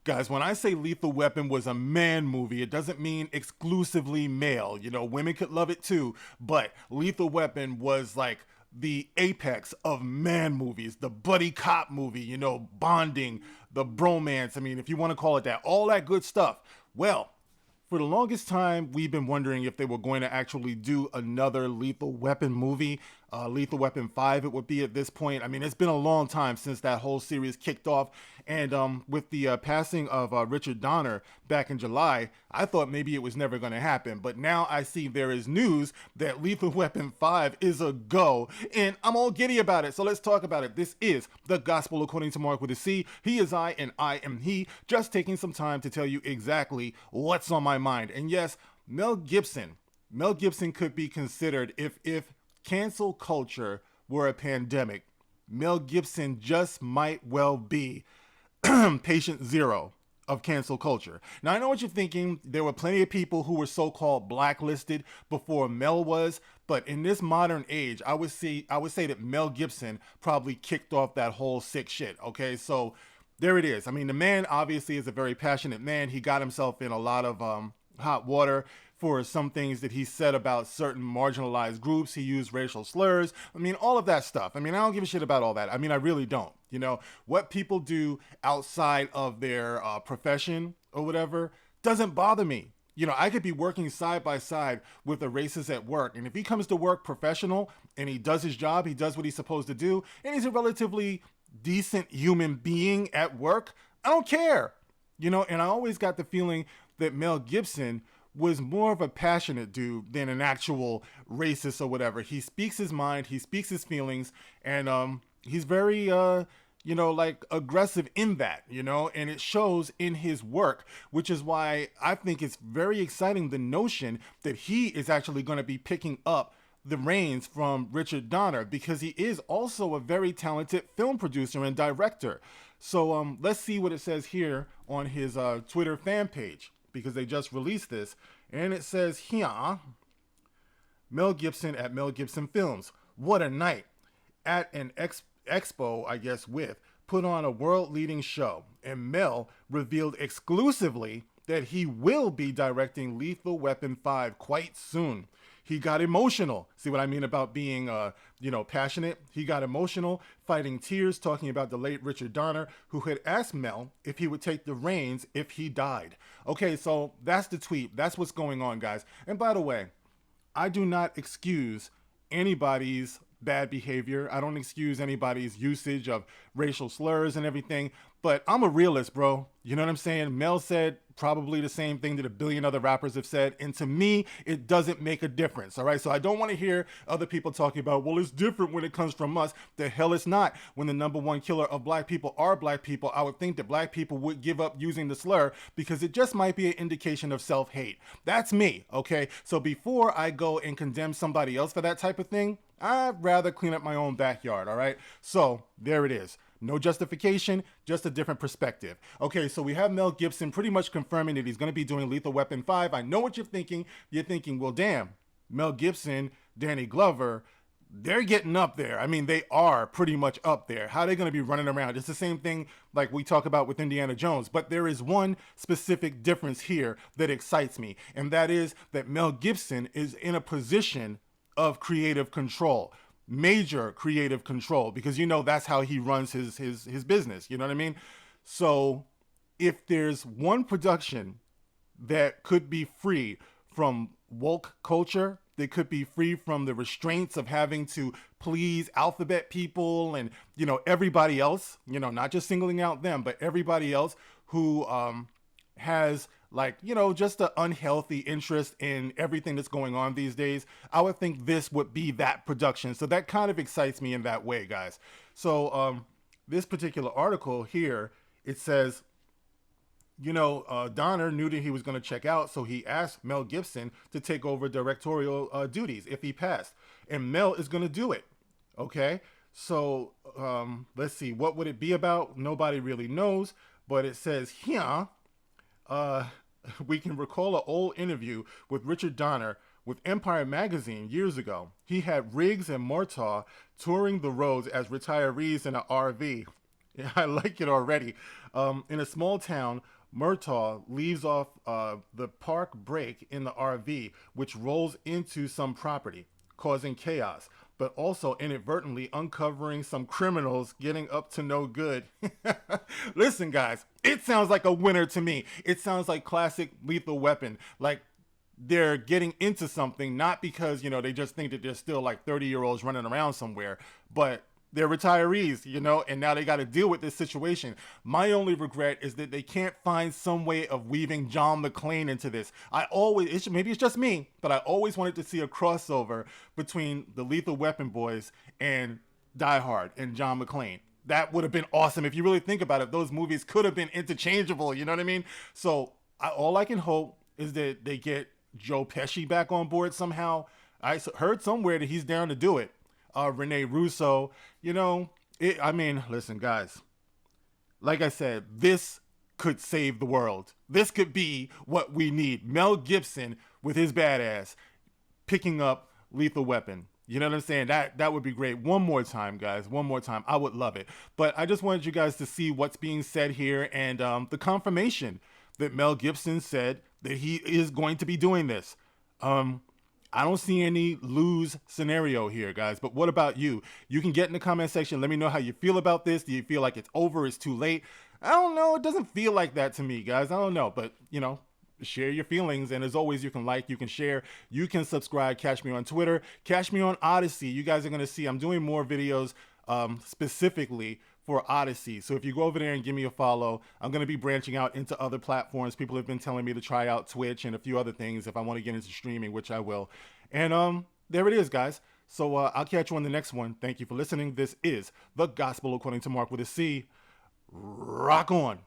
Guys, when I say Lethal Weapon was a man movie, it doesn't mean exclusively male. You know, women could love it too, but Lethal Weapon was like the apex of man movies, the buddy cop movie, you know, bonding, the bromance. I mean, if you want to call it that, all that good stuff. Well, for the longest time, we've been wondering if they were going to actually do another Lethal Weapon movie. Lethal Weapon 5, it would be at this point. I mean, it's been a long time since that whole series kicked off. And with the passing of Richard Donner back in July, I thought maybe it was never going to happen. But now I see there is news that Lethal Weapon 5 is a go. And I'm all giddy about it. So let's talk about it. This is The Gospel According to Mark with a C. He is I and I am he. Just taking some time to tell you exactly what's on my mind. And yes, Mel Gibson could be considered, if cancel culture were a pandemic, Mel Gibson just might well be patient zero of cancel culture. Now I know what you're thinking. There were plenty of people who were so-called blacklisted before Mel was, but in this modern age, I would say that Mel Gibson probably kicked off that whole sick shit. Okay, so there it is. I mean, the man obviously is a very passionate man. He got himself in a lot of hot water for some things that he said about certain marginalized groups. He used racial slurs. I mean, all of that stuff. I mean, I don't give a shit about all that. I mean, I really don't. You know, what people do outside of their profession or whatever doesn't bother me. You know, I could be working side by side with a racist at work, and if he comes to work professional and he does his job, he does what he's supposed to do, and he's a relatively decent human being at work, I don't care. You know, and I always got the feeling that Mel Gibson was more of a passionate dude than an actual racist or whatever. He speaks his mind, he speaks his feelings, and he's very you know, like aggressive in that, you know, and it shows in his work, which is why I think it's very exciting, the notion that he is actually going to be picking up the reins from Richard Donner, because he is also a very talented film producer and director. So let's see what it says here on his Twitter fan page, because they just released this, and it says here, Mel Gibson at Mel Gibson Films. What a night at an expo, I guess, put on a world-leading show, and Mel revealed exclusively that he will be directing Lethal Weapon 5 quite soon. He got emotional. See what I mean about being, you know, passionate? He got emotional, fighting tears, talking about the late Richard Donner, who had asked Mel if he would take the reins if he died. Okay, so that's the tweet. That's what's going on, guys. And by the way, I do not excuse anybody's bad behavior. I don't excuse anybody's usage of racial slurs and everything, but I'm a realist, bro. You know what I'm saying? Mel said probably the same thing that a billion other rappers have said, and to me, it doesn't make a difference, all right? So I don't want to hear other people talking about, well, it's different when it comes from us. The hell it's not. When the number one killer of black people are black people, I would think that black people would give up using the slur, because it just might be an indication of self-hate. That's me, okay? So before I go and condemn somebody else for that type of thing, I'd rather clean up my own backyard, all right? So there it is. No justification, just a different perspective. Okay, so we have Mel Gibson pretty much confirming that he's going to be doing Lethal Weapon 5. I know what you're thinking. You're thinking, well, damn, Mel Gibson, Danny Glover, they're getting up there. I mean, they are pretty much up there. How are they going to be running around? It's the same thing like we talk about with Indiana Jones. But there is one specific difference here that excites me, and that is that Mel Gibson is in a position of creative control. Major creative control, because you know that's how he runs his business, you know what I mean? So if there's one production that could be free from woke culture, that could be free from the restraints of having to please alphabet people and, you know, everybody else, you know, not just singling out them, but everybody else who has, like, you know, just an unhealthy interest in everything that's going on these days, I would think this would be that production. So that kind of excites me in that way, guys. So this particular article here, it says, you know, Donner knew that he was going to check out, so he asked Mel Gibson to take over directorial duties if he passed. And Mel is going to do it. Okay? So let's see. What would it be about? Nobody really knows. But it says here, we can recall an old interview with Richard Donner with Empire Magazine years ago. He had Riggs and Murtaugh touring the roads as retirees in an RV. Yeah, I like it already. In a small town, Murtaugh leaves off the park brake in the RV, which rolls into some property, causing chaos, but also inadvertently uncovering some criminals getting up to no good. Listen, guys, it sounds like a winner to me. It sounds like classic Lethal Weapon. Like, they're getting into something not because they just think that they're still like 30-year-olds running around somewhere, but they're retirees, and now they got to deal with this situation. My only regret is that they can't find some way of weaving John McClane into this. Maybe it's just me, but I always wanted to see a crossover between the Lethal Weapon boys and Die Hard and John McClane. That would have been awesome. If you really think about it, those movies could have been interchangeable, you know what I mean? So all I can hope is that they get Joe Pesci back on board somehow. I heard somewhere that he's down to do it. Rene Russo, listen, guys, like I said, this could save the world. This could be what we need. Mel Gibson with his badass picking up Lethal Weapon. You know what I'm saying? That would be great. One more time, guys. One more time. I would love it. But I just wanted you guys to see what's being said here and the confirmation that Mel Gibson said that he is going to be doing this. I don't see any lose scenario here, guys. But what about you? You can get in the comment section. Let me know how you feel about this. Do you feel like it's over? It's too late? I don't know. It doesn't feel like that to me, guys. I don't know. But, share your feelings. And as always, you can like, you can share, you can subscribe. Catch me on Twitter. Catch me on Odyssey. You guys are going to see I'm doing more videos specifically for Odyssey. So if you go over there and give me a follow, I'm going to be branching out into other platforms. People have been telling me to try out Twitch and a few other things if I want to get into streaming, which I will. And there it is, guys. So I'll catch you on the next one. Thank you for listening. This is The Gospel According to Mark with a C. Rock on.